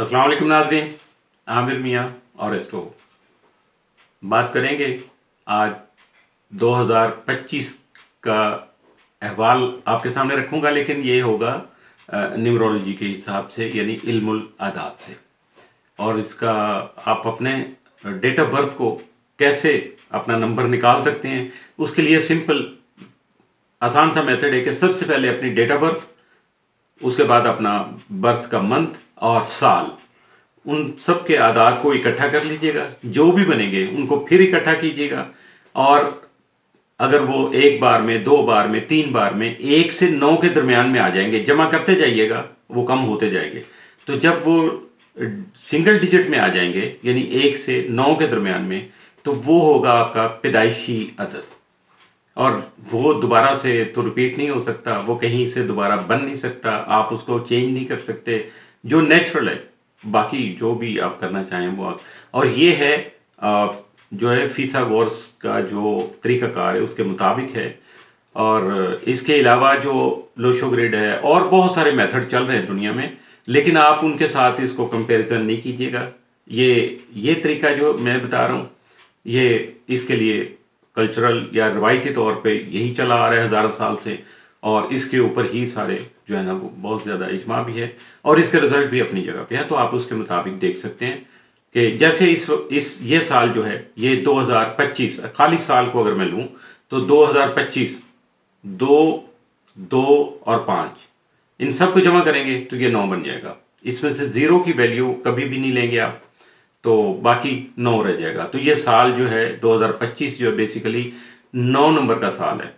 अस्सलाम वालेकुम नाज़रीन, आमिर मियाँ और एस्ट्रो बात करेंगे। आज 2025 का अहवाल आपके सामने रखूँगा, लेकिन ये होगा न्यूमरोलॉजी के हिसाब से, यानी इल्मुल आदात से। और इसका आप अपने डेट ऑफ बर्थ को कैसे अपना नंबर निकाल सकते हैं, उसके लिए सिंपल आसान सा मेथड है कि सबसे पहले अपनी डेट ऑफ बर्थ, उसके बाद अपना बर्थ का मंथ और साल, उन सब के आदात को इकट्ठा कर लीजिएगा। जो भी बनेंगे उनको फिर इकट्ठा कीजिएगा, और अगर वो एक बार में, दो बार में, तीन बार में 1 से 9 के दरमियान में आ जाएंगे, जमा करते जाइएगा, वो कम होते जाएंगे। तो जब वो सिंगल डिजिट में आ जाएंगे, यानी 1 से 9 के दरमियान में, तो वो होगा आपका पैदाइशी अदद। और वो दोबारा से तो रिपीट नहीं हो सकता, वो कहीं से दोबारा बन नहीं सकता, आप उसको चेंज नहीं कर सकते। जो नेचुरल है, बाकी जो भी आप करना चाहें वो आप। और ये है जो है फिसागोरस का जो तरीक़ाकार है उसके मुताबिक है। और इसके अलावा जो लोशोग्रिड है और बहुत सारे मेथड चल रहे हैं दुनिया में, लेकिन आप उनके साथ इसको कंपैरिजन नहीं कीजिएगा। ये तरीका जो मैं बता रहा हूँ, ये इसके लिए कल्चरल या रवायती तौर पे यही चला आ रहा है हज़ारों साल से, और इसके ऊपर ही सारे जो है ना वो बहुत ज़्यादा इजमा भी है, और इसके रिजल्ट भी अपनी जगह पे हैं। तो आप उसके मुताबिक देख सकते हैं कि जैसे ये साल जो है, ये 2025, खाली साल को अगर मैं लूँ तो 2025 2, 2 और 5 इन सब को जमा करेंगे तो ये 9 बन जाएगा। इसमें से 0 की वैल्यू कभी भी नहीं लेंगे आप, तो बाकी 9 रह जाएगा। तो ये साल जो है 2025 जो है बेसिकली 9 नंबर का साल है।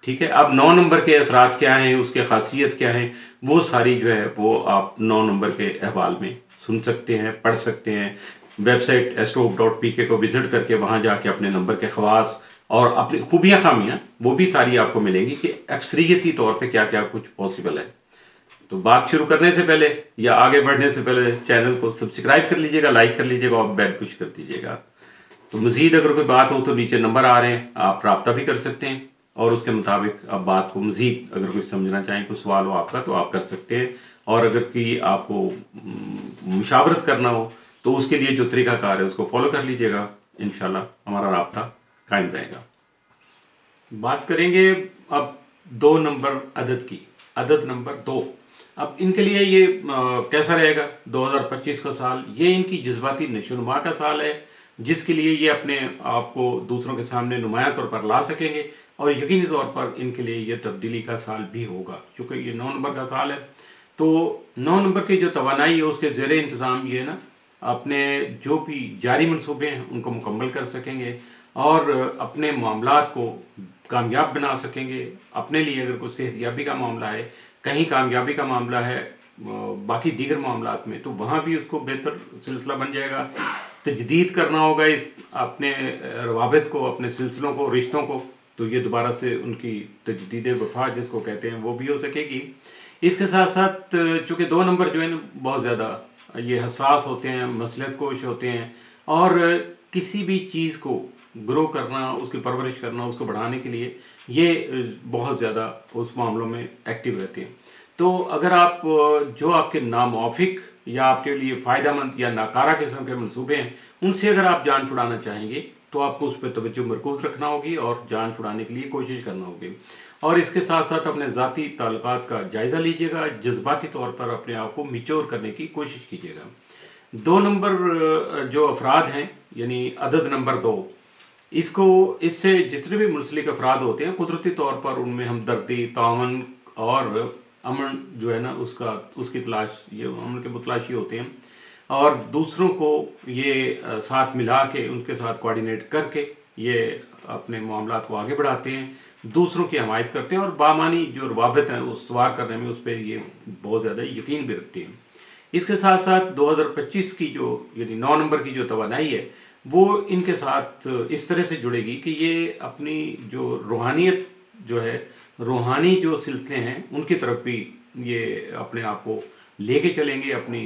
ठीक है, अब 9 नंबर के असरात क्या हैं, उसके खासियत क्या हैं, वो सारी जो है वो आप 9 नंबर के अहवाल में सुन सकते हैं, पढ़ सकते हैं। वेबसाइट astrology.pk को विजिट करके वहाँ जाके अपने नंबर के खवास और अपनी खूबियाँ खामियाँ वो भी सारी आपको मिलेंगी कि अक्सरियती तौर पे क्या क्या कुछ पॉसिबल है। तो बात शुरू करने से पहले या आगे बढ़ने से पहले चैनल को सब्सक्राइब कर लीजिएगा, लाइक कर लीजिएगा और बेल पुश कर दीजिएगा। तो मज़ीद अगर कोई बात हो तो नीचे नंबर आ रहे हैं, आप रब्ता भी कर सकते हैं, और उसके मुताबिक आप बात को मज़ीद अगर कुछ समझना चाहें, कोई सवाल हो आपका, तो आप कर सकते हैं। और अगर कि आपको मुशावरत करना हो तो उसके लिए जो तरीक़ाकार है उसको फॉलो कर लीजिएगा, इंशाल्लाह हमारा रब्ता कायम रहेगा। बात करेंगे अब 2 नंबर अदद की, अदद नंबर 2। अब इनके लिए ये कैसा रहेगा 2025 का साल? ये इनकी जज्बाती नशोनुमा का साल है, जिसके लिए ये अपने आप को दूसरों के सामने नुमायां तौर पर ला सकेंगे, और यकीनी तौर पर इनके लिए ये तब्दीली का साल भी होगा, क्योंकि ये 9 नंबर का साल है। तो 9 नंबर की जो तवानाई है उसके ज़ेरे इंतज़ाम ये ना अपने जो भी जारी मनसूबे हैं उनको मुकम्मल कर सकेंगे, और अपने मामलात को कामयाब बना सकेंगे। अपने लिए अगर कोई सेहतयाबी का मामला है, कहीं कामयाबी का मामला है बाकी दीगर मामलात में, तो वहाँ भी उसको बेहतर सिलसिला बन जाएगा। तजदीद करना होगा इस अपने रवाबित को, अपने सिलसिलों को, रिश्तों को, तो ये दोबारा से उनकी तजदीद वफा जिसको कहते हैं वो भी हो सकेगी। इसके साथ साथ चूँकि 2 नंबर जो है ना बहुत ज़्यादा ये हसास होते हैं, मसलियत कोश होते हैं, और किसी भी चीज़ को ग्रो करना, उसकी परवरिश करना, उसको बढ़ाने के लिए ये बहुत ज़्यादा उस मामलों में एक्टिव रहते हैं। तो अगर आप जो आपके नामुवाफिक या आपके लिए फ़ायदेमंद या नाकारा किस्म के मंसूबे हैं, उनसे अगर आप जान छुड़ाना चाहेंगे तो आपको उस पर तवज्जो मरकूज़ रखना होगी और जान छुड़ाने के लिए कोशिश करना होगी। और इसके साथ साथ अपने ज़ाती ताल्लुकात का जायज़ा लीजिएगा, जज्बाती तौर पर अपने आप को मैच्योर करने की कोशिश कीजिएगा। 2 नंबर जो अफराद हैं, यानी अदद नंबर 2, इससे जितने भी मुंसलिक अफराद होते हैं, कुदरती तौर पर उनमें हमदर्दी, तावन और अमन जो है ना उसकी तलाश, ये अमन के मुतलाशी होते हैं, और दूसरों को ये साथ मिला के, उनके साथ कोऑर्डिनेट करके ये अपने मामलात को आगे बढ़ाते हैं, दूसरों की हमायत करते हैं, और बामानी जो रवाबित हैं उसवार करने में उस पर ये बहुत ज़्यादा यकीन भी रखते हैं। इसके साथ साथ 2025 की जो यानी 9 नंबर की जो तवानाई है वो इनके साथ इस तरह से जुड़ेगी कि ये अपनी जो रूहानियत जो है, रूहानी जो सिलसिले हैं उनकी तरफ भी ये अपने आप को लेके चलेंगे, अपनी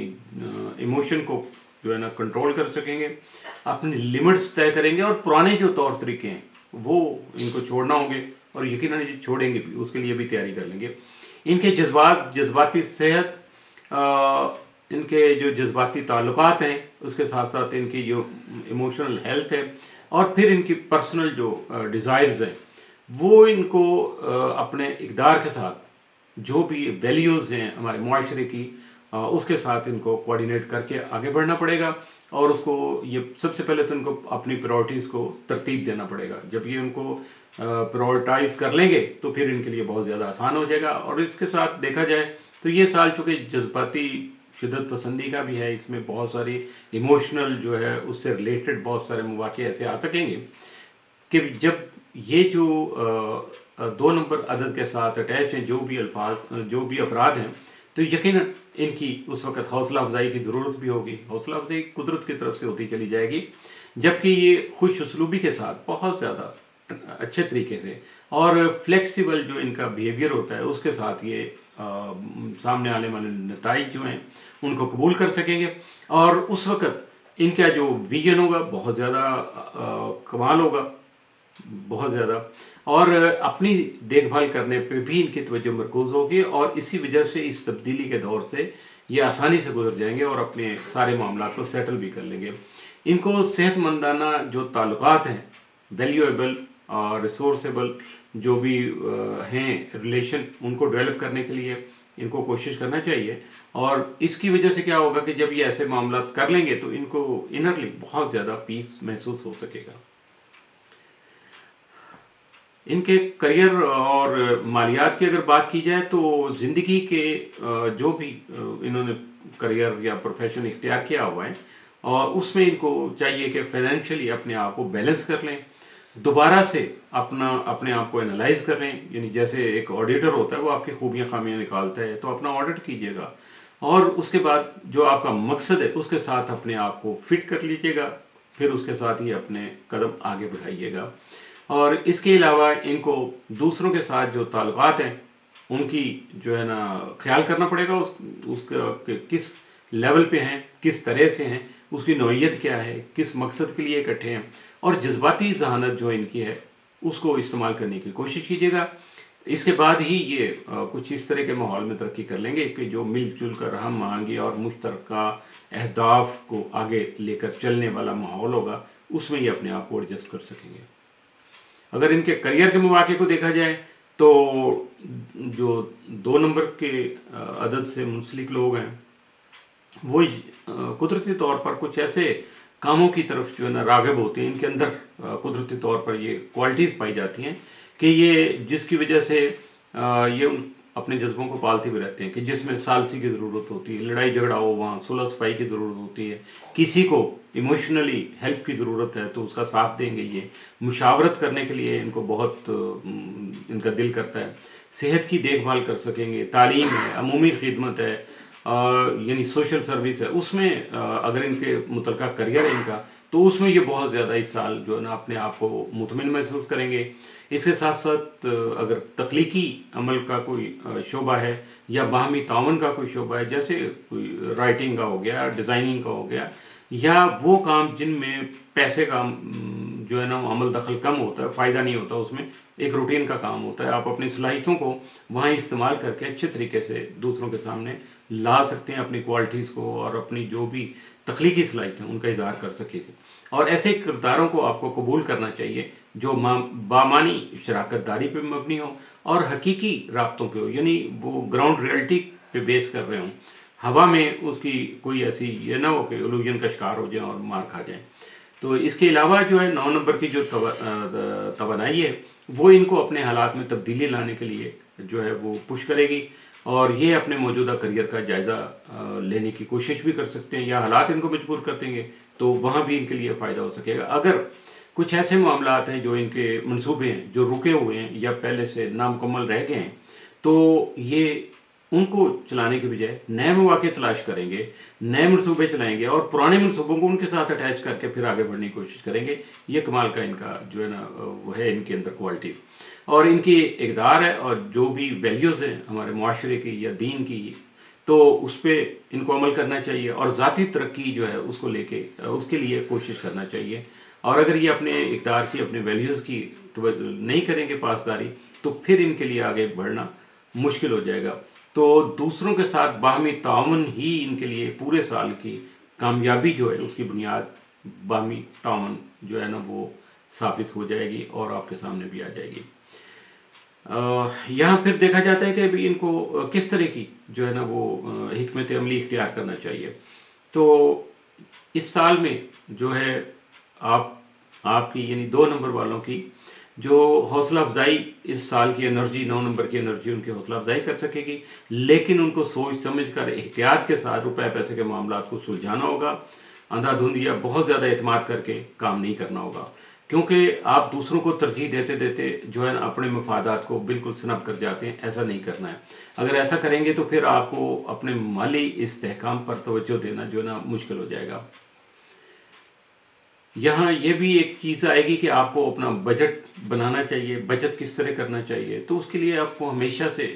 इमोशन को जो है ना कंट्रोल कर सकेंगे, अपनी लिमिट्स तय करेंगे, और पुराने जो तौर तरीके हैं वो इनको छोड़ना होंगे, और यकीनन ये छोड़ेंगे भी, उसके लिए भी तैयारी कर लेंगे। इनके जज्बाती सेहत इनके जो जज्बाती ताल्लुकात हैं, उसके साथ साथ इनकी जो इमोशनल हेल्थ है, और फिर इनकी पर्सनल जो डिज़ायर्स हैं, वो इनको अपने इक़दार के साथ जो भी वैल्यूज़ हैं हमारे मुआशरे की, उसके साथ इनको कोऑर्डिनेट करके आगे बढ़ना पड़ेगा। और उसको ये सबसे पहले तो इनको अपनी प्रायोरिटीज़ को तरतीब देना पड़ेगा। जब ये उनको प्रायोरिटाइज कर लेंगे तो फिर इनके लिए बहुत ज़्यादा आसान हो जाएगा। और इसके साथ देखा जाए तो ये साल चूँकि जज्बाती शिद्दत पसंदी का भी है, इसमें बहुत सारी इमोशनल जो है उससे रिलेटेड बहुत सारे मौक़े ऐसे आ सकेंगे कि जब ये जो 2 नंबर अदद के साथ अटैच हैं जो भी अफराद हैं, तो यकीनन इनकी उस वक़्त हौसला अफजाई की ज़रूरत भी होगी। हौसला अफजाई कुदरत की तरफ से होती चली जाएगी, जबकि ये खुश उसलूबी के साथ बहुत ज़्यादा अच्छे तरीके से और फ्लेक्सिबल जो इनका बिहेवियर होता है उसके साथ ये सामने आने वाले नताइज जो हैं उनको कबूल कर सकेंगे। और उस वक़्त इनका जो विजन होगा बहुत ज़्यादा कमाल होगा, बहुत ज़्यादा, और अपनी देखभाल करने पे भी इनकी तवज्जो मरकूज़ होगी। और इसी वजह से इस तब्दीली के दौर से ये आसानी से गुजर जाएंगे और अपने सारे मामलात को सेटल भी कर लेंगे। इनको सेहतमंदाना जो ताल्लुकात हैं, वैल्यूएबल और रिसोर्सेबल जो भी हैं रिलेशन, उनको डेवलप करने के लिए इनको कोशिश करना चाहिए। और इसकी वजह से क्या होगा कि जब ये ऐसे मामलात कर लेंगे तो इनको इनरली बहुत ज़्यादा पीस महसूस हो सकेगा। इनके करियर और मालियात की अगर बात की जाए तो ज़िंदगी के जो भी इन्होंने करियर या प्रोफेशन इख्तियार किया हुआ है, और उसमें इनको चाहिए कि फाइनेंशियली अपने आप को बैलेंस कर लें, दोबारा से अपने आप को एनालाइज कर लें। यानी जैसे एक ऑडिटर होता है, वो आपकी खूबियाँ खामियाँ निकालता है, तो अपना ऑडिट कीजिएगा और उसके बाद जो आपका मकसद है उसके साथ अपने आप को फिट कर लीजिएगा, फिर उसके साथ ही अपने कदम आगे बढ़ाइएगा। और इसके अलावा इनको दूसरों के साथ जो ताल्लुकात हैं उनकी जो है ना ख्याल करना पड़ेगा, उसका किस लेवल पे हैं, किस तरह से हैं, उसकी नौइयत क्या है, किस मकसद के लिए इकट्ठे हैं, और जज्बाती जहानत जो इनकी है उसको इस्तेमाल करने की कोशिश कीजिएगा। इसके बाद ही ये कुछ इस तरह के माहौल में तरक्की कर लेंगे कि जो मिलजुल कर हम आहंगी और मुश्तरका अहदाफ को आगे लेकर चलने वाला माहौल होगा, उसमें ये अपने आप को एडजस्ट कर सकेंगे। अगर इनके करियर के मौके को देखा जाए तो जो 2 नंबर के अदद से मुंसलिक लोग हैं वो कुदरती तौर पर कुछ ऐसे कामों की तरफ जो है ना राग़िब होते हैं। इनके अंदर कुदरती तौर पर ये क्वालिटीज़ पाई जाती हैं कि ये जिसकी वजह से ये अपने जज्बों को पालते हुए रहते हैं कि जिसमें सालसी की ज़रूरत होती है, लड़ाई झगड़ा हो वहाँ सुलह सफाई की ज़रूरत होती है, किसी को इमोशनली हेल्प की ज़रूरत है तो उसका साथ देंगे। ये मुशावरत करने के लिए इनको बहुत इनका दिल करता है। सेहत की देखभाल कर सकेंगे, तालीम है, अमूमी खिदमत है, यानी सोशल सर्विस है, उसमें अगर इनके मुतलका करियर है इनका, तो उसमें ये बहुत ज़्यादा इस साल जो है ना अपने आप को मुतमिन महसूस करेंगे। इसके साथ साथ अगर तख्लीकी अमल का कोई शोबा है या बाहमी तावन का कोई शोबा है, जैसे कोई राइटिंग का हो गया, डिज़ाइनिंग का हो गया, या वो काम जिनमें पैसे का जो है ना अमल दखल कम होता है, फ़ायदा नहीं होता, उसमें एक रूटीन का काम होता है, आप अपनी सलाहियतों को वहाँ इस्तेमाल करके अच्छे तरीके से दूसरों के सामने ला सकते हैं, अपनी क्वालिटीज़ को और अपनी जो भी तख्लीकी सलाहियत हैं उनका इज़हार कर सकेंगे। और ऐसे किरदारों को आपको कबूल करना चाहिए जो बामानी शराकतदारी पे मबनी हो और हकीकी राब्तों पे हो, यानी वो ग्राउंड रियलिटी पे बेस कर रहे हों। हवा में उसकी कोई ऐसी ये ना हो कि इल्यूजन का शिकार हो जाए और मार खा जाए। तो इसके अलावा जो है 9 नंबर की जो तवानाई है वो इनको अपने हालात में तब्दीली लाने के लिए जो है वो पुश करेगी, और ये अपने मौजूदा करियर का जायज़ा लेने की कोशिश भी कर सकते हैं, या हालात इनको मजबूर कर देंगे तो वहाँ भी इनके लिए फ़ायदा हो सकेगा। अगर कुछ ऐसे मामलात हैं जो इनके मंसूबे हैं जो रुके हुए हैं या पहले से नामुकम्मल रह गए हैं, तो ये उनको चलाने के बजाय नए मौके तलाश करेंगे, नए मनसूबे चलाएंगे और पुराने मनसूबों को उनके साथ अटैच करके फिर आगे बढ़ने की कोशिश करेंगे। ये कमाल का इनका जो है ना वो है इनके अंदर क्वालिटी, और इनकी इक़दार है, और जो भी वैल्यूज़ हैं हमारे मुआशरे की या दीन की, तो उस पर इनको अमल करना चाहिए और ज़ाती तरक्की जो है उसको लेके उसके लिए कोशिश करना चाहिए। और अगर ये अपने इक़दार की, अपने वैल्यूज़ की तो नहीं करेंगे पासदारी, तो फिर इनके लिए आगे बढ़ना मुश्किल हो जाएगा। तो दूसरों के साथ बाहमी ताउन ही इनके लिए पूरे साल की कामयाबी जो है उसकी बुनियाद बाहमी ताउन जो है ना वो साबित हो जाएगी और आपके सामने भी आ जाएगी। यहाँ फिर देखा जाता है कि अभी इनको किस तरह की जो है ना वो हिकमत अमली इख्तियार करना चाहिए। तो इस साल में जो है आपकी यानी 2 नंबर वालों की जो हौसला अफजाई, इस साल की एनर्जी 9 नंबर की एनर्जी उनकी हौसला अफजाई कर सकेगी, लेकिन उनको सोच समझ कर एहतियात के साथ रुपए पैसे के मामलात को सुलझाना होगा। अंधाधुंध या बहुत ज़्यादा एतमाद करके काम नहीं करना होगा, क्योंकि आप दूसरों को तरजीह देते देते जो है ना अपने मफादात को बिल्कुल स्नब कर जाते हैं। ऐसा नहीं करना है। अगर ऐसा करेंगे तो फिर आपको अपने माली इस्तेहकाम पर तवज्जो देना जो है ना मुश्किल हो जाएगा। यहाँ ये भी एक चीज़ आएगी कि आपको अपना बजट बनाना चाहिए। बचत किस तरह करना चाहिए, तो उसके लिए आपको हमेशा से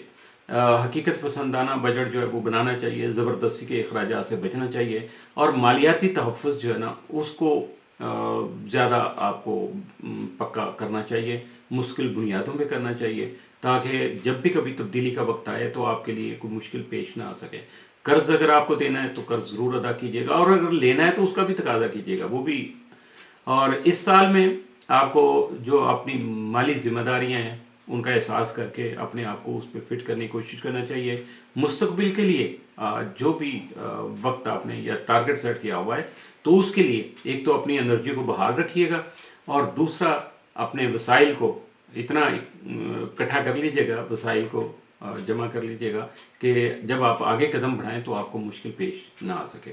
हकीकत पसंदाना बजट जो है वो बनाना चाहिए। ज़बरदस्ती के अखराजात से बचना चाहिए और मालियाती तहफ़्फ़ुज़ जो है ना उसको ज़्यादा आपको पक्का करना चाहिए, मुश्किल बुनियादों पे करना चाहिए, ताकि जब भी कभी तब्दीली का वक्त आए तो आपके लिए कोई मुश्किल पेश ना आ सके। कर्ज़ अगर आपको देना है तो कर्ज़ ज़रूर अदा कीजिएगा, और अगर लेना है तो उसका भी तकाज़ा कीजिएगा वो भी। और इस साल में आपको जो अपनी माली ज़िम्मेदारियाँ हैं उनका एहसास करके अपने आप को उस पर फिट करने की कोशिश करना चाहिए। मुस्तकबिल के लिए जो भी वक्त आपने या टारगेट सेट किया हुआ है, तो उसके लिए एक तो अपनी एनर्जी को बहाल रखिएगा, और दूसरा अपने वसाइल को इतना इकट्ठा कर लीजिएगा, वसाइल को जमा कर लीजिएगा कि जब आप आगे कदम बढ़ाएं तो आपको मुश्किल पेश ना आ सके।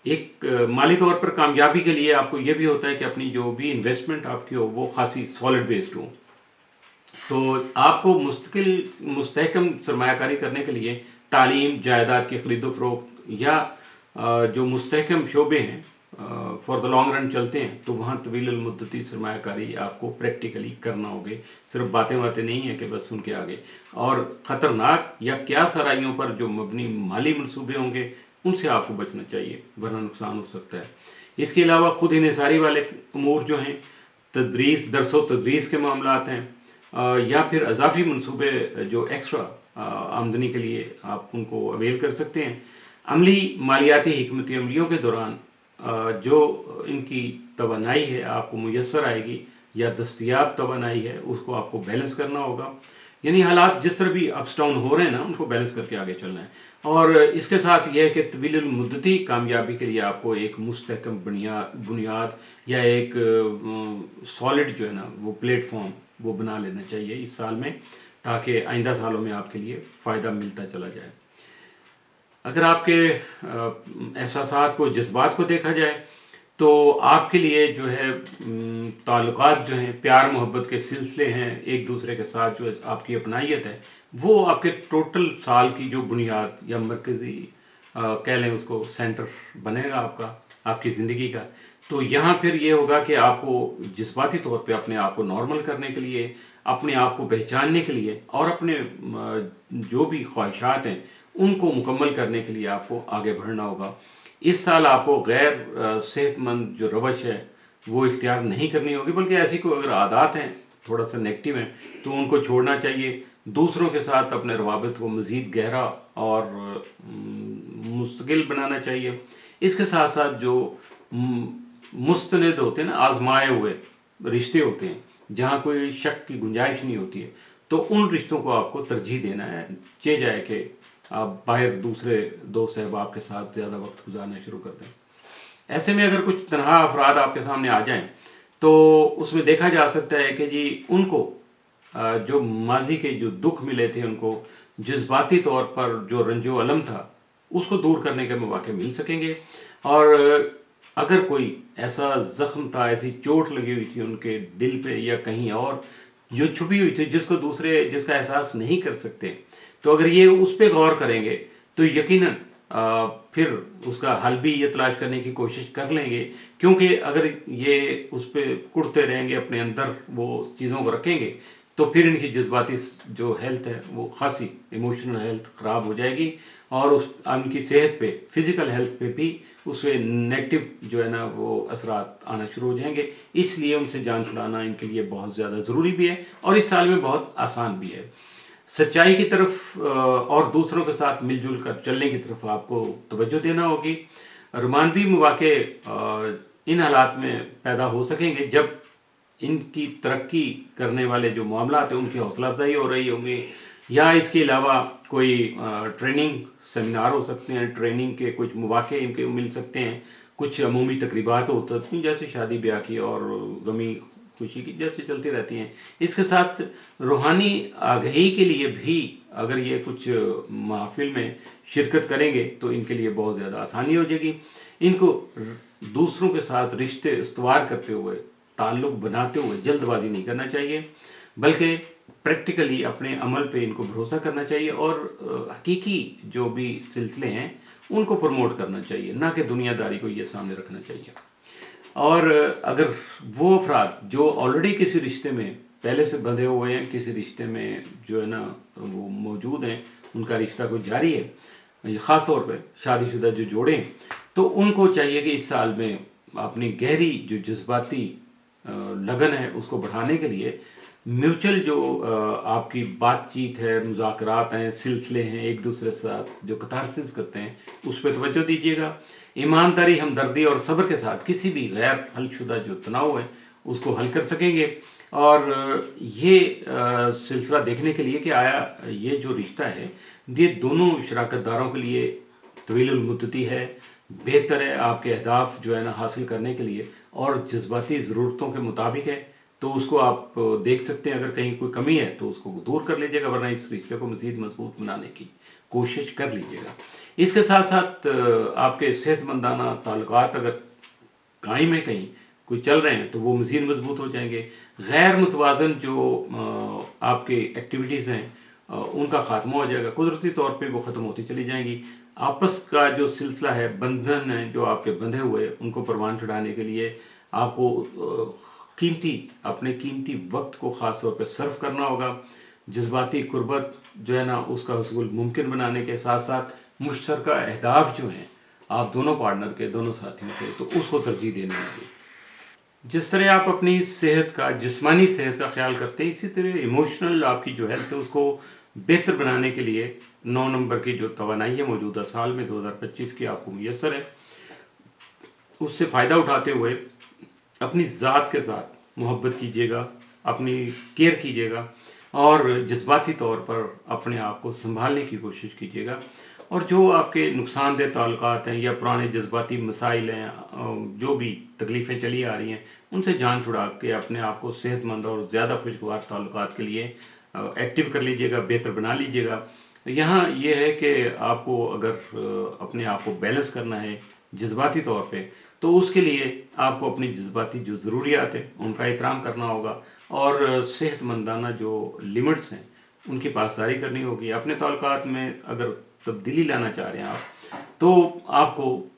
एक माली तौर पर कामयाबी के लिए आपको ये भी होता है कि अपनी जो भी इन्वेस्टमेंट आपकी हो वो खासी सॉलिड बेस्ड हो। तो आपको मुस्तहकम सरमायाकारी करने के लिए तालीम, जायदाद की खरीदो फरोख्त या जो मुस्तहकम शोबे हैं फॉर द लॉन्ग रन चलते हैं, तो वहाँ तवील मुद्दती सरमायाकारी आपको प्रैक्टिकली करना होगी। सिर्फ बातें बातें नहीं है कि बस सुन के आगे। और ख़तरनाक या क्या सराइयों पर जो मबनी माली मनसूबे होंगे उनसे आपको बचना चाहिए, वरना नुकसान हो सकता है। इसके अलावा खुद इन्हिसारी वाले अमूर जो हैं, तदरीस दरसो तदरीस के मामलात हैं, या फिर अजाफी मनसूबे जो एक्स्ट्रा आमदनी के लिए आप उनको अवेल कर सकते हैं। अमली मालियाती हिकमत अमलियों के दौरान जो इनकी तवानाई है आपको मुयस्सर आएगी या दस्तयाब तवानाई है उसको आपको बैलेंस करना होगा। यानी हालात जिस तरह भी अप्स डाउन हो रहे हैं ना, उनको बैलेंस करके आगे चलना है। और इसके साथ यह है कि तवील मुद्दती कामयाबी के लिए आपको एक मुस्तहकम बुनियाद या एक सॉलिड जो है ना वो प्लेटफॉर्म वो बना लेना चाहिए इस साल में, ताकि आइंदा सालों में आपके लिए फ़ायदा मिलता चला जाए। अगर आपके एहसासात को, जज्बात को देखा जाए तो आपके लिए जो है ताल्लुकात जो हैं, प्यार मोहब्बत के सिलसिले हैं, एक दूसरे के साथ जो आपकी अपनाइयत है, वो आपके टोटल साल की जो बुनियाद या मरकज़ी कह लें उसको सेंटर बनेगा आपकी ज़िंदगी का। तो यहाँ फिर ये होगा कि आपको जज्बाती तौर पे अपने आप को नॉर्मल करने के लिए, अपने आप को पहचानने के लिए और अपने जो भी ख्वाहिशात हैं उनको मुकम्मल करने के लिए आपको आगे बढ़ना होगा। इस साल आपको गैर सेहतमंद जो रवश है वो इख्तियार नहीं करनी होगी, बल्कि ऐसी कोई अगर आदत हैं थोड़ा सा नेगेटिव हैं तो उनको छोड़ना चाहिए। दूसरों के साथ अपने रवाबित को मज़ीद गहरा और मुस्तकिल बनाना चाहिए। इसके साथ साथ जो मुस्तनद होते हैं ना, आजमाए हुए रिश्ते होते हैं जहाँ कोई शक की गुंजाइश नहीं होती है, तो उन रिश्तों को आपको तरजीह देना है, चे जाए कि आप बाहर दूसरे दोस्त अहबाब के साथ ज़्यादा वक्त गुजारना शुरू कर दें। ऐसे में अगर कुछ तनहा अफराद आपके सामने आ जाएं तो उसमें देखा जा सकता है कि जी उनको जो माजी के जो दुख मिले थे, उनको जज्बाती तौर पर जो रंजो अलम था उसको दूर करने के मौके मिल सकेंगे। और अगर कोई ऐसा ज़ख्म था, ऐसी चोट लगी हुई थी उनके दिल पे या कहीं और जो छुपी हुई थी, जिसका एहसास नहीं कर सकते, तो अगर ये उस पर गौर करेंगे तो यकीनन फिर उसका हल भी ये तलाश करने की कोशिश कर लेंगे। क्योंकि अगर ये उस पर कुढ़ते रहेंगे, अपने अंदर वो चीज़ों को रखेंगे, तो फिर इनकी जज्बाती जो हेल्थ है वो खासी इमोशनल हेल्थ ख़राब हो जाएगी और उनकी सेहत पे, फिज़िकल हेल्थ पे भी उसके नेगेटिव जो है ना वो असरात आना शुरू हो जाएंगे। इसलिए उनसे जान छुड़ाना इनके लिए बहुत ज़्यादा ज़रूरी भी है और इस साल में बहुत आसान भी है। सच्चाई की तरफ और दूसरों के साथ मिलजुल कर चलने की तरफ आपको तवज्जो देना होगी। रोमानवी मौक़े इन हालात में पैदा हो सकेंगे जब इनकी तरक्की करने वाले जो मामलात हैं उनकी हौसला अफजाई हो रही होंगी, या इसके अलावा कोई ट्रेनिंग सेमिनार हो सकते हैं, ट्रेनिंग के कुछ मौक़े इनके मिल सकते हैं, कुछ अमूमी तकरीबात हो सकती हैं जैसे शादी ब्याह की और गमी खुशी की जैसे चलती रहती हैं। इसके साथ रूहानी आगाही के लिए भी अगर ये कुछ महफिल में शिरकत करेंगे तो इनके लिए बहुत ज़्यादा आसानी हो जाएगी। इनको दूसरों के साथ रिश्ते इस्तवार करते हुए, ताल्लुक़ बनाते हुए जल्दबाजी नहीं करना चाहिए, बल्कि प्रैक्टिकली अपने अमल पे इनको भरोसा करना चाहिए और हकीकी जो भी सिलसिले हैं उनको प्रमोट करना चाहिए, ना कि दुनियादारी को ये सामने रखना चाहिए। और अगर वो अफराद जो ऑलरेडी किसी रिश्ते में पहले से बंधे हुए हैं, किसी रिश्ते में जो है ना वो मौजूद हैं, उनका रिश्ता कोई जारी है, ख़ास तौर पे शादीशुदा जो जोड़े हैं, तो उनको चाहिए कि इस साल में अपनी गहरी जो जज्बाती लगन है उसको बढ़ाने के लिए म्यूचुअल जो आपकी बातचीत है, मुज़ाकरात हैं, सिलसिले हैं एक दूसरे के साथ जो कतारसिस करते हैं उस पर तवज्जो दीजिएगा। ईमानदारी, हमदर्दी और सब्र के साथ किसी भी गैर हलशुदा जो तनाव है उसको हल कर सकेंगे। और ये सिलसिला देखने के लिए कि आया ये जो रिश्ता है ये दोनों शराकतदारों के लिए तवील मुद्दती है, बेहतर है, आपके अहदाफ जो है ना हासिल करने के लिए और जज्बाती ज़रूरतों के मुताबिक है, तो उसको आप देख सकते हैं। अगर कहीं कोई कमी है तो उसको दूर कर लीजिएगा, वरना इस रिश्ते को मज़ीद मजबूत बनाने की कोशिश कर लीजिएगा। इसके साथ साथ आपके सेहतमंदाना ताल्लुकात अगर कायम है, कहीं कोई चल रहे हैं तो वो मज़ीद मजबूत हो जाएंगे। गैर मुतवाज़न जो आपके एक्टिविटीज़ हैं उनका ख़ात्मा हो जाएगा, कुदरती तौर पे वो ख़त्म होती चली जाएंगी। आपस का जो सिलसिला है, बंधन है जो आपके बंधे हुए, उनको परवान चढ़ाने के लिए आपको अपने कीमती वक्त को ख़ास तौर पे सर्व करना होगा। जज्बाती कुर्बत जो है ना उसका हुसूल मुमकिन बनाने के साथ साथ मुश्तरका अहदाफ जो हैं आप दोनों पार्टनर के, दोनों साथियों के, तो उसको तरजीह देनी होगी। जिस तरह आप अपनी सेहत का, जिस्मानी सेहत का ख्याल करते हैं, इसी तरह इमोशनल आपकी जो हेल्थ है उसको बेहतर बनाने के लिए 9 नंबर की जो तवानाई है मौजूदा साल में 2025 की आपको मुयस्सर है, उससे फ़ायदा उठाते हुए अपनी ज़ात के साथ मोहब्बत कीजिएगा, अपनी केयर कीजिएगा और जज्बाती तौर पर अपने आप को संभालने की कोशिश कीजिएगा। और जो आपके नुकसानदेह ताल्लुकात हैं या पुराने जज्बाती मसाइल हैं, जो भी तकलीफ़ें चली आ रही हैं, उनसे जान छुड़ा के अपने आप को सेहतमंद और ज़्यादा खुशगवार ताल्लुकात के लिए एक्टिव कर लीजिएगा, बेहतर बना लीजिएगा। यहाँ ये है कि आपको अगर अपने आप को बैलेंस करना है जज्बाती तौर पे, तो उसके लिए आपको अपनी जज्बाती जो ज़रूरियात हैं उनका एहतराम करना होगा और सेहतमंदाना जो लिमिट्स हैं उनकी पासदारी करनी होगी। अपने ताल्लुकात में अगर तब्दीली लाना चाह रहे हैं आप, तो आपको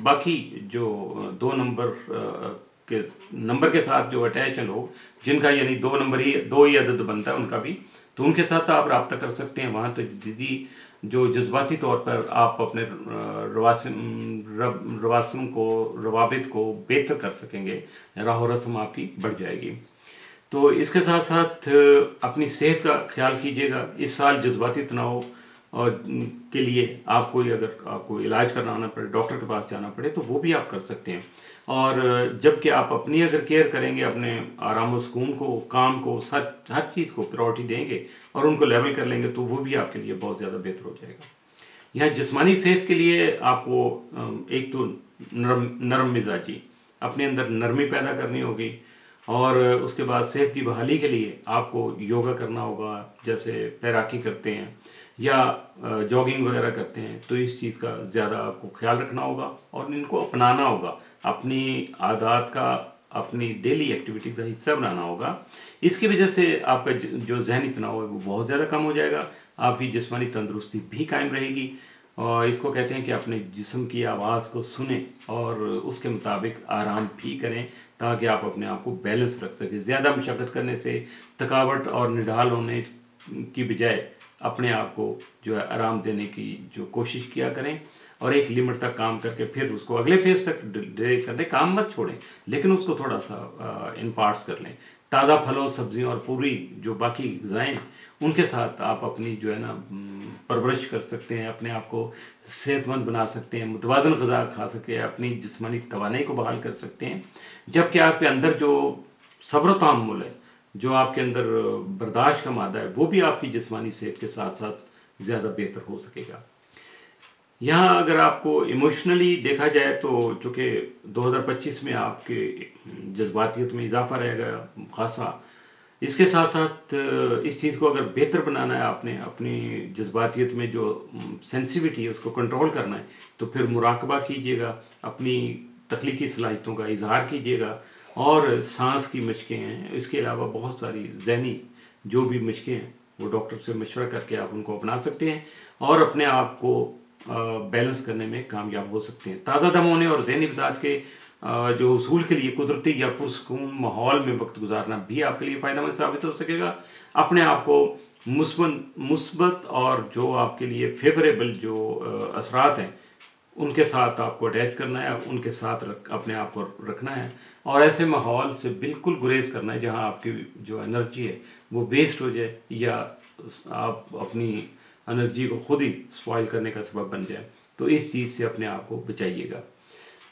बाकी जो 2 नंबर के साथ जो अटैच हैं लोग, जिनका यानी 2 ही अदद बनता है उनका भी, तो उनके साथ आप रब्ता कर सकते हैं। वहाँ तो दीदी जो जज्बाती तौर पर आप अपने रवासिम को, रवाबित को बेहतर कर सकेंगे, राह रस्म आपकी बढ़ जाएगी। तो इसके साथ साथ अपनी सेहत का ख्याल कीजिएगा। इस साल जज्बाती तनाव और के लिए आपको अगर आपको इलाज कराना पड़े, डॉक्टर के पास जाना पड़े, तो वो भी आप कर सकते हैं। और जबकि आप अपनी अगर केयर करेंगे, अपने आराम और सुकून को, काम को, हर चीज़ को प्रायोरिटी देंगे और उनको लेवल कर लेंगे, तो वो भी आपके लिए बहुत ज़्यादा बेहतर हो जाएगा। यहाँ जिस्मानी सेहत के लिए आपको एक तो नरम मिजाजी, अपने अंदर नरमी पैदा करनी होगी और उसके बाद सेहत की बहाली के लिए आपको योगा करना होगा, जैसे तैराकी करते हैं या जॉगिंग वगैरह करते हैं, तो इस चीज़ का ज़्यादा आपको ख्याल रखना होगा और इनको अपनाना होगा, अपनी आदत का, अपनी डेली एक्टिविटी का हिस्सा बनाना होगा। इसकी वजह से आपका जो जहनी तनाव है वो बहुत ज़्यादा कम हो जाएगा, आपकी जिस्मानी तंदुरुस्ती भी कायम रहेगी। और इसको कहते हैं कि अपने जिस्म की आवाज़ को सुने और उसके मुताबिक आराम भी करें, ताकि आप अपने आप को बैलेंस रख सकें। ज़्यादा मशक्क़त करने से, थकावट और निढाल होने की बजाय अपने आप को जो है आराम देने की जो कोशिश किया करें और एक लिमिट तक काम करके फिर उसको अगले फेज तक डिले कर दें। काम मत छोड़ें, लेकिन उसको थोड़ा सा इन पार्ट्स कर लें, تازہ پھلوں سبزیوں اور پوری جو باقی غذائیں ان کے ساتھ آپ اپنی جو ہے نا پرورش کر سکتے ہیں، اپنے آپ کو صحت مند بنا سکتے ہیں، متوازن غذا کھا سکتے ہیں، اپنی جسمانی توانائی کو بحال کر سکتے ہیں، جبکہ آپ کے اندر جو صبر و تحمل ہے، جو آپ کے اندر برداشت کا مادہ ہے، وہ بھی آپ کی جسمانی صحت کے ساتھ ساتھ زیادہ بہتر ہو سکے گا۔ یہاں اگر آپ کو ایموشنلی دیکھا جائے تو چونکہ 2025 میں آپ کے جذباتیت میں اضافہ رہے گا خاصا، اس کے ساتھ ساتھ اس چیز کو اگر بہتر بنانا ہے، آپ نے اپنی جذباتیت میں جو سینسیوٹی ہے اس کو کنٹرول کرنا ہے، تو پھر مراقبہ کیجیے گا، اپنی تخلیقی صلاحیتوں کا اظہار کیجیے گا، اور سانس کی مشقیں ہیں، اس کے علاوہ بہت ساری ذہنی جو بھی مشقیں ہیں وہ ڈاکٹر سے مشورہ کر کے آپ ان کو اپنا سکتے ہیں اور اپنے آپ کو بیلنس کرنے میں کامیاب ہو سکتے ہیں۔ تازہ دم ہونے اور ذہنی مزاج کے جو حصول کے لیے قدرتی یا پرسکون ماحول میں وقت گزارنا بھی آپ کے لیے فائدہ مند ثابت ہو سکے گا۔ اپنے آپ کو مثبت اور جو آپ کے لیے فیوریبل جو اثرات ہیں ان کے ساتھ آپ کو اٹیچ کرنا ہے، ان کے ساتھ اپنے آپ کو رکھنا ہے، اور ایسے ماحول سے بالکل گریز کرنا ہے جہاں آپ کی جو انرجی ہے وہ ویسٹ ہو جائے یا آپ اپنی انرجی کو خود ہی سپوائل کرنے کا سبب بن جائے۔ تو اس چیز سے اپنے آپ کو بچائیے گا۔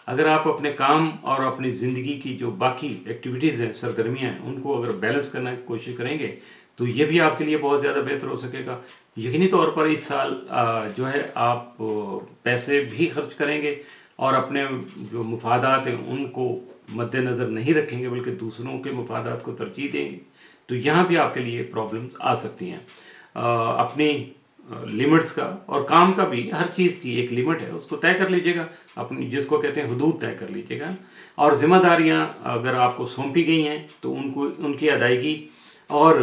اگر آپ اپنے کام اور اپنی زندگی کی جو باقی ایکٹیویٹیز ہیں، سرگرمیاں ہیں، ان کو اگر بیلنس کرنے کی کوشش کریں گے تو یہ بھی آپ کے لیے بہت زیادہ بہتر ہو سکے گا۔ یقینی طور پر اس سال جو ہے آپ پیسے بھی خرچ کریں گے اور اپنے جو مفادات ہیں ان کو مد نظر نہیں رکھیں گے بلکہ دوسروں کے مفادات کو ترجیح دیں گے، تو یہاں بھی آپ کے لیے پرابلمز آ سکتی ہیں۔ اپنی لمٹس کا اور کام کا بھی، ہر چیز کی ایک لمٹ ہے، اس کو طے کر لیجیے گا، اپنی جس کو کہتے ہیں حدود طے کر لیجیے گا، اور ذمہ داریاں اگر آپ کو سونپی گئی ہیں تو ان کی ادائیگی اور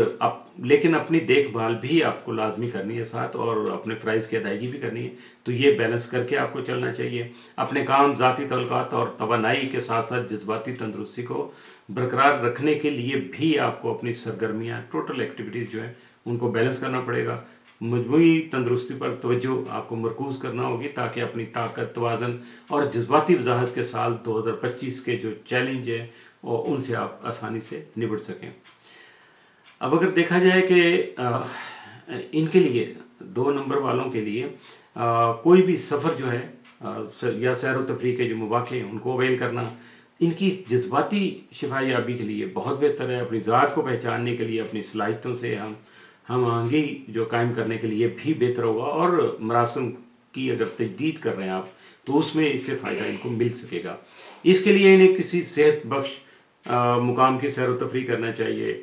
لیکن اپنی دیکھ بھال بھی آپ کو لازمی کرنی ہے ساتھ، اور اپنے فرائض کی ادائیگی بھی کرنی ہے، تو یہ بیلنس کر کے آپ کو چلنا چاہیے۔ اپنے کام، ذاتی تعلقات اور توانائی کے ساتھ ساتھ جذباتی تندرستی کو برقرار رکھنے کے لیے بھی آپ کو اپنی سرگرمیاں، ٹوٹل ایکٹیویٹیز جو ہیں ان کو بیلنس کرنا پڑے گا۔ مجموعی تندرستی پر توجہ آپ کو مرکوز کرنا ہوگی تاکہ اپنی طاقت، توازن اور جذباتی وضاحت کے سال 2025 کے جو چیلنج ہیں ان سے آپ آسانی سے نبٹ سکیں۔ اب اگر دیکھا جائے کہ ان کے لیے 2 نمبر والوں کے لیے کوئی بھی سفر جو ہے یا سیر و تفریح کے جو مواقع ہیں ان کو اویل کرنا ان کی جذباتی شفا یابی کے لیے بہت بہتر ہے۔ اپنی ذات کو پہچاننے کے لیے، اپنی صلاحیتوں سے ہم آہنگی جو قائم کرنے کے لیے بھی بہتر ہوگا، اور مراسم کی اگر تجدید کر رہے ہیں آپ تو اس میں اس سے فائدہ ان کو مل سکے گا۔ اس کے لیے انہیں کسی صحت بخش مقام کی سیر و تفریح کرنا چاہیے،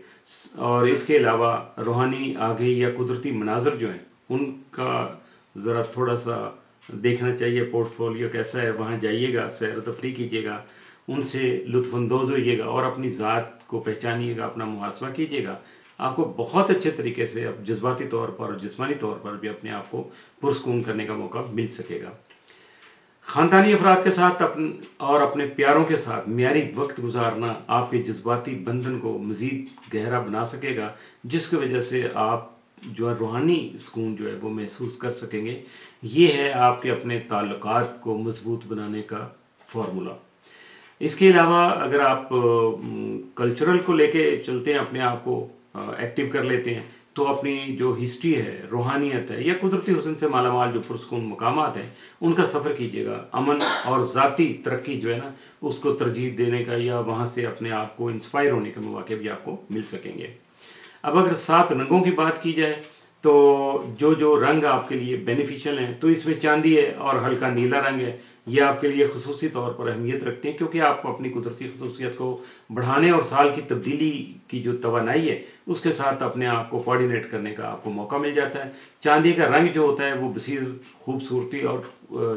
اور اس کے علاوہ روحانی آگہی یا قدرتی مناظر جو ہیں ان کا ذرا تھوڑا سا دیکھنا چاہیے، پورٹ فولیو کیسا ہے، وہاں جائیے گا، سیر و تفریح کیجیے گا، ان سے لطف اندوز ہوئیے گا اور اپنی ذات کو پہچانیے گا، اپنا محاسبہ کیجیے گا۔ آپ کو بہت اچھے طریقے سے اب جذباتی طور پر اور جسمانی طور پر بھی اپنے آپ کو پرسکون کرنے کا موقع مل سکے گا۔ خاندانی افراد کے ساتھ اور اپنے پیاروں کے ساتھ معیاری وقت گزارنا آپ کے جذباتی بندھن کو مزید گہرا بنا سکے گا، جس کی وجہ سے آپ جو ہے روحانی سکون جو ہے وہ محسوس کر سکیں گے۔ یہ ہے آپ کے اپنے تعلقات کو مضبوط بنانے کا فارمولا۔ اس کے علاوہ اگر آپ کلچرل کو لے کے چلتے ہیں، اپنے آپ کو ایکٹیو کر لیتے ہیں، تو اپنی جو ہسٹری ہے، روحانیت ہے یا قدرتی حسن سے مالا مال جو پرسکون مقامات ہیں ان کا سفر کیجیے گا۔ امن اور ذاتی ترقی جو ہے نا اس کو ترجیح دینے کا یا وہاں سے اپنے آپ کو انسپائر ہونے کے مواقع بھی آپ کو مل سکیں گے۔ اب اگر 7 رنگوں کی بات کی جائے تو جو رنگ آپ کے لیے بینیفیشل ہیں تو اس میں چاندی ہے اور ہلکا نیلا رنگ ہے۔ یہ آپ کے لیے خصوصی طور پر اہمیت رکھتے ہیں کیونکہ آپ اپنی قدرتی خصوصیت کو بڑھانے اور سال کی تبدیلی کی جو توانائی ہے اس کے ساتھ اپنے آپ کو کوآرڈینیٹ کرنے کا آپ کو موقع مل جاتا ہے۔ چاندی کا رنگ جو ہوتا ہے وہ بصیر خوبصورتی اور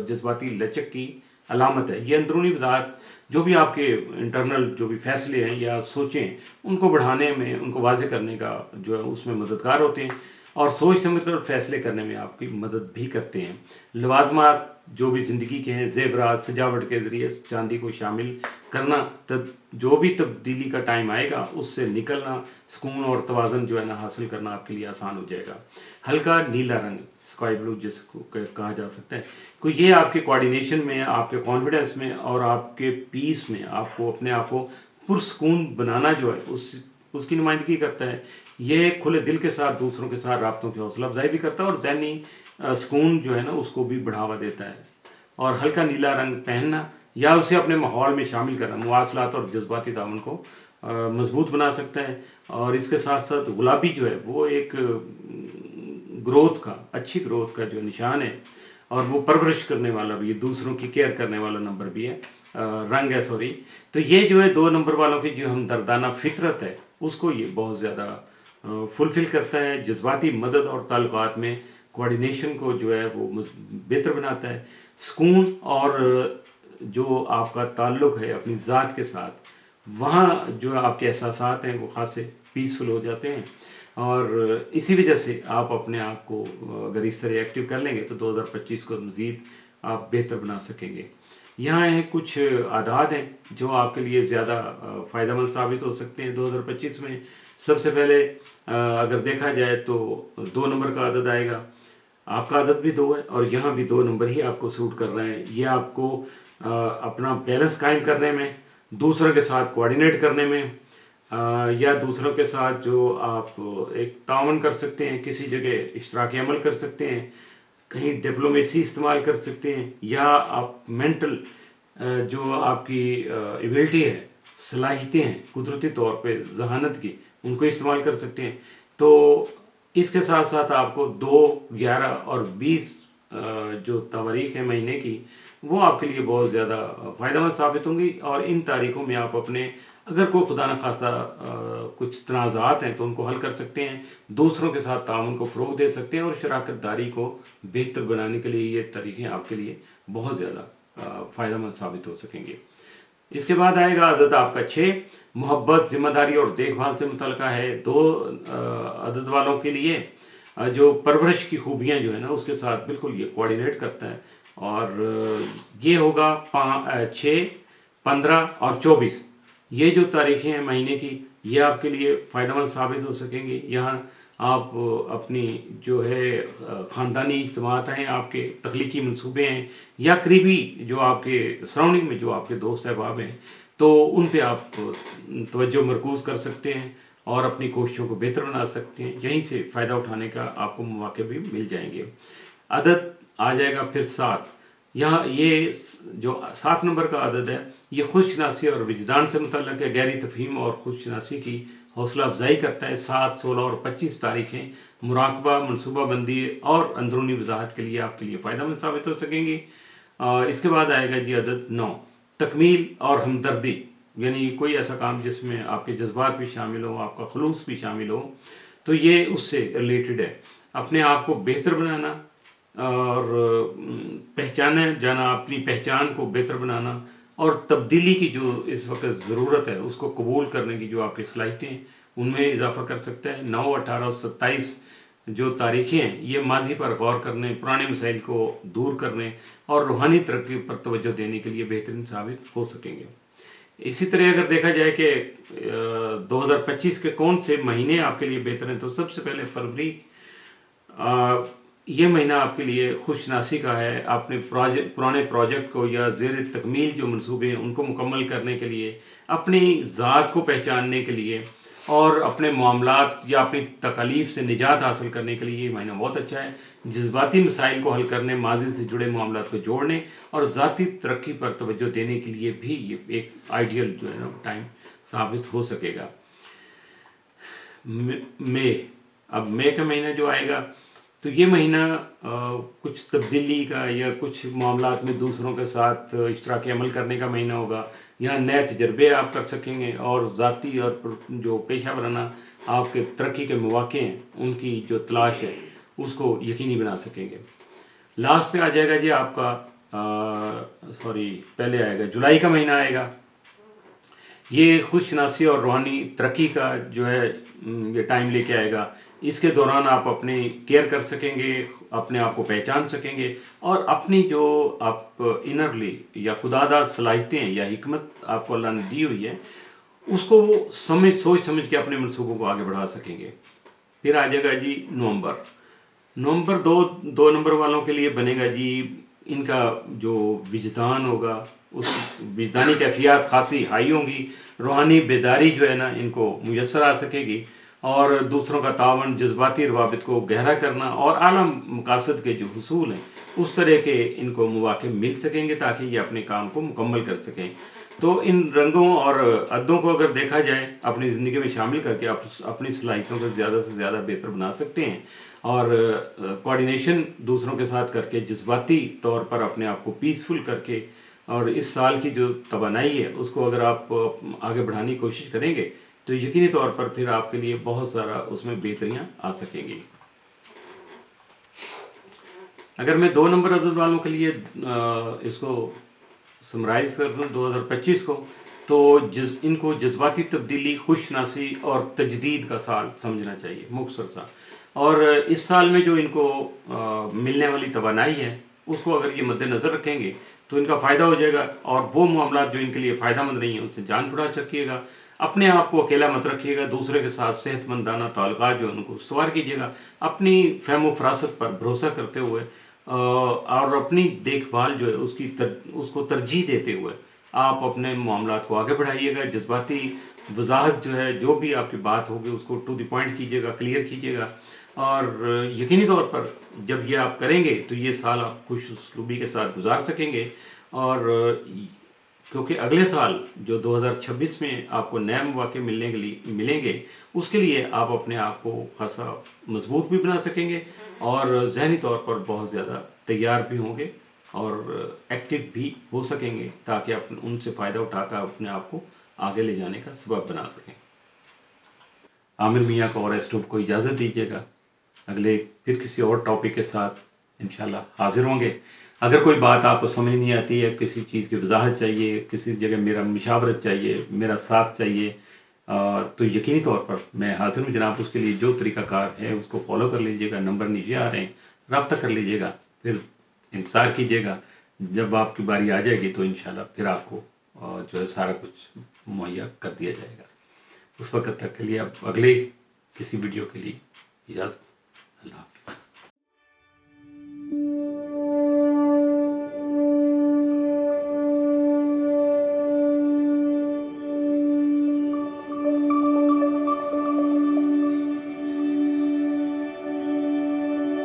جذباتی لچک کی علامت ہے۔ یہ اندرونی وضاحت جو بھی آپ کے انٹرنل جو بھی فیصلے ہیں یا سوچیں ان کو بڑھانے میں، ان کو واضح کرنے کا جو ہے اس میں مددگار ہوتے ہیں، اور سوچ سمجھ کر فیصلے کرنے میں آپ کی مدد بھی کرتے ہیں۔ لوازمات جو بھی زندگی کے ہیں، زیورات، سجاوٹ کے ذریعے چاندی کو شامل کرنا جو بھی تبدیلی کا ٹائم آئے گا اس سے نکلنا، سکون اور توازن جو ہے نا حاصل کرنا آپ کے لیے آسان ہو جائے گا۔ ہلکا نیلا رنگ، اسکائی بلو جس کو کہا جا سکتا ہے، تو یہ آپ کے کوآرڈینیشن میں، آپ کے کانفیڈنس میں اور آپ کے پیس میں آپ کو اپنے آپ کو پرسکون بنانا جو ہے उसकी नुमाइंदगी करता है। ये खुले दिल के साथ दूसरों के साथ राब्तों की हौसला अफजाई भी करता है और ज़हनी सुकून जो है ना उसको भी बढ़ावा देता है। और हल्का नीला रंग पहनना या उसे अपने माहौल में शामिल करना मवासलात और जज्बाती दामन को मजबूत बना सकता है। और इसके साथ साथ गुलाबी जो है वो एक ग्रोथ का, अच्छी ग्रोथ का जो निशान है, और वो परवरिश करने वाला भी है, दूसरों की केयर करने वाला नंबर भी है, रंग है सॉरी। तो ये जो है 2 नंबर वालों की जो हमदर्दाना फितरत है उसको ये बहुत ज़्यादा फुलफिल करता है। जज्बाती मदद और ताल्लुकात में कोऑर्डिनेशन को जो है वो बेहतर बनाता है। सुकून और जो आपका ताल्लुक़ है अपनी ज़ात के साथ, वहाँ जो आपके एहसासात हैं वो खासे पीसफुल हो जाते हैं। और इसी वजह से आप अपने आप को अगर इस तरह एक्टिव कर लेंगे तो 2025 को मज़ीद आप बेहतर बना सकेंगे। यहाँ हैं कुछ आदात हैं जो आपके लिए ज़्यादा फ़ायदेमंद साबित हो सकते हैं 2025 में। सबसे पहले अगर देखा जाए तो 2 नंबर का आदत आएगा। आपका आदत भी 2 है और यहाँ भी 2 नंबर ही आपको सूट कर रहे हैं। ये आपको अपना बैलेंस कायम करने में, दूसरों के साथ कोऑर्डिनेट करने में, या दूसरों के साथ जो आप एक तावन कर सकते हैं, किसी जगह इश्तराक अमल कर सकते हैं, कहीं डिप्लोमेसी इस्तेमाल कर सकते हैं, या आप मेंटल जो आपकी एबिलिटी है, सलाहियतें हैं कुदरती तौर पे जहानत की, उनको इस्तेमाल कर सकते हैं। तो इसके साथ साथ आपको 2, 11 और 20 जो तारीख है महीने की, वो आपके लिए बहुत ज़्यादा फ़ायदेमंद साबित होंगी। और इन तारीखों में आप अपने अगर कोई खुदा न खासा कुछ तनाज़ात हैं तो उनको हल कर सकते हैं, दूसरों के साथ ताउन को फ़रोग़ दे सकते हैं और शराकत दारी को बेहतर बनाने के लिए ये तरीक़े आपके लिए बहुत ज़्यादा फ़ायदेमंद साबित हो सकेंगे। इसके बाद आएगा आदत आपका 6, मोहब्बत, ज़िम्मेदारी और देखभाल से मुतल्लिक़ है। 2 आदत वालों के लिए जो परवरिश की खूबियाँ जो है ना उसके साथ बिल्कुल ये कोऑर्डिनेट करता है। और ये होगा 6, 15 और 24, ये जो तारीखें हैं महीने की, ये आपके लिए फ़ायदेमंद साबित हो सकेंगी। यहाँ आप अपनी जो है ख़ानदानी इज्तिमात हैं, आपके तख्लीकी मंसूबे हैं, या करीबी जो आपके सराउंडिंग में जो आपके दोस्त अहबाब हैं, तो उन पे आप तवज्जो मरकूज़ कर सकते हैं और अपनी कोशिशों को बेहतर बना सकते हैं। यहीं से फ़ायदा उठाने का आपको मौके भी मिल जाएंगे। आदत आ जाएगा फिर 7। यहाँ ये जो 7 नंबर का आदत है ये खुशशनासी और विजदान से मुतल्लक़ है। गहरी तफ़हीम और खुशशनासी की हौसला अफजाई करता है। 7, 16 और 25 तारीखें मुराकबा, मनसूबा बंदी और अंदरूनी वजाहत के लिए आपके लिए फ़ायदेमंद साबित हो सकेंगी। इसके बाद आएगा जी आदत 9, तकमील और हमदर्दी, यानी कोई ऐसा काम जिसमें आपके जज्बात भी शामिल हो, आपका खुलूस भी शामिल हो, तो ये उससे रिलेटेड है। अपने आप को बेहतर बनाना और पहचाने जाना, अपनी पहचान को बेहतर बनाना और तब्दीली की जो इस वक्त ज़रूरत है उसको कबूल करने की जो आपकी सलाहियतें हैं उनमें इजाफ़ा कर सकता है। 9, 18 और 27 जो तारीखें हैं ये माजी पर गौर करने, पुराने मसाइल को दूर करने और रूहानी तरक्की पर तवज्जो देने के लिए बेहतरीन साबित हो सकेंगे। इसी तरह अगर देखा जाए कि 2025 के कौन से महीने आपके लिए बेहतर हैं, तो सबसे पहले फरवरी, ये महीना आपके लिए खुशनासी का है। अपने पुराने प्रोजेक्ट को या ज़ेर तकमील जो मंसूबे हैं उनको मुकम्मल करने के लिए, अपनी ज़ात को पहचानने के लिए और अपने मामलात या अपनी तकालीफ से निजात हासिल करने के लिए ये महीना बहुत अच्छा है। जज्बाती मसाइल को हल करने, माजी से जुड़े मामलात को जोड़ने और ज़ाती तरक्की पर तवज्जो देने के लिए भी ये एक आइडियल जो है ना टाइम साबित हो सकेगा। अब मई का महीना जो आएगा तो ये महीना कुछ तब्दीली का या कुछ मामलात में दूसरों के साथ इश्तराक अमल करने का महीना होगा। यहाँ नए तजर्बे आप कर सकेंगे और ज़ाती और जो पेशा वराना आपके तरक्की के मौक़े हैं उनकी जो तलाश है उसको यकीनी बना सकेंगे। लास्ट पे आ जाएगा जी आपका पहले आएगा जुलाई का महीना आएगा। ये खुशशनासी और रूहानी तरक्की का जो है ये टाइम लेके आएगा। इसके दौरान आप अपने केयर कर सकेंगे, अपने आप को पहचान सकेंगे और अपनी जो आप इनरली या खुदादा सलाहियतें या हिकमत आपको अल्लाह ने दी हुई है उसको वो सोच समझ के अपने मनसूबों को आगे बढ़ा सकेंगे। फिर आ जाएगा जी नवंबर 2 नंबर वालों के लिए बनेगा जी, इनका जो विजदान होगा, اس وجدانی کیفیات خاصی ہائی ہوں گی، روحانی بیداری جو ہے نا ان کو میسر آ سکے گی، اور دوسروں کا تعاون، جذباتی روابط کو گہرا کرنا اور اعلیٰ مقاصد کے جو حصول ہیں اس طرح کے ان کو مواقع مل سکیں گے تاکہ یہ اپنے کام کو مکمل کر سکیں۔ تو ان رنگوں اور عدوں کو اگر دیکھا جائے اپنی زندگی میں شامل کر کے آپ اپنی صلاحیتوں کو زیادہ سے زیادہ بہتر بنا سکتے ہیں، اور کوآرڈینیشن دوسروں کے ساتھ کر کے جذباتی طور پر اپنے آپ کو پیسفل کر کے، اور اس سال کی جو توانائی ہے اس کو اگر آپ آگے بڑھانے کی کوشش کریں گے تو یقینی طور پر پھر آپ کے لیے بہت سارا اس میں بہتریاں آ سکیں گی۔ اگر میں 2 نمبر عدد والوں کے لیے اس کو سمرائز کر دوں 2025 کو، تو ان کو جذباتی تبدیلی، خوشناسی اور تجدید کا سال سمجھنا چاہیے، مختصر سا۔ اور اس سال میں جو ان کو ملنے والی توانائی ہے اس کو اگر یہ مد نظر رکھیں گے تو ان کا فائدہ ہو جائے گا، اور وہ معاملات جو ان کے لیے فائدہ مند نہیں ہیں ان سے جان چھڑا سکیے گا۔ اپنے آپ کو اکیلا مت رکھیے گا، دوسرے کے ساتھ صحت مندانہ تعلقات جو ان کو استوار کیجیے گا، اپنی فہم و فراست پر بھروسہ کرتے ہوئے، اور اپنی دیکھ بھال جو ہے اس کو ترجیح دیتے ہوئے آپ اپنے معاملات کو آگے بڑھائیے گا۔ جذباتی وضاحت جو ہے، جو بھی آپ کی بات ہوگی اس کو ٹو دی پوائنٹ کیجیے گا، کلیئر کیجیے گا، اور یقینی طور پر جب یہ آپ کریں گے تو یہ سال آپ خوش اسلوبی کے ساتھ گزار سکیں گے۔ اور کیونکہ اگلے سال جو 2026 میں آپ کو نئے مواقع ملیں گے اس کے لیے آپ اپنے آپ کو خاصا مضبوط بھی بنا سکیں گے، اور ذہنی طور پر بہت زیادہ تیار بھی ہوں گے اور ایکٹیو بھی ہو سکیں گے تاکہ ان سے فائدہ اٹھا کر اپنے آپ کو آگے لے جانے کا سبب بنا سکیں۔ عامر میاں کو اور ایسٹوب کو اجازت دیجیے گا، اگلے پھر کسی اور ٹاپک کے ساتھ انشاءاللہ حاضر ہوں گے۔ اگر کوئی بات آپ کو سمجھ نہیں آتی ہے، کسی چیز کی وضاحت چاہیے، کسی جگہ میرا مشاورت چاہیے، میرا ساتھ چاہیے، تو یقینی طور پر میں حاضر ہوں جناب۔ اس کے لیے جو طریقہ کار ہے اس کو فالو کر لیجیے گا، نمبر نیچے آ رہے ہیں، رابطہ کر لیجیے گا، پھر انتظار کیجیے گا، جب آپ کی باری آ جائے گی تو انشاءاللہ پھر آپ کو جو ہے سارا کچھ مہیا کر دیا جائے گا۔ اس وقت تک کے لیے اب اگلے کسی ویڈیو کے لیے اجازت، اللہ حافظ۔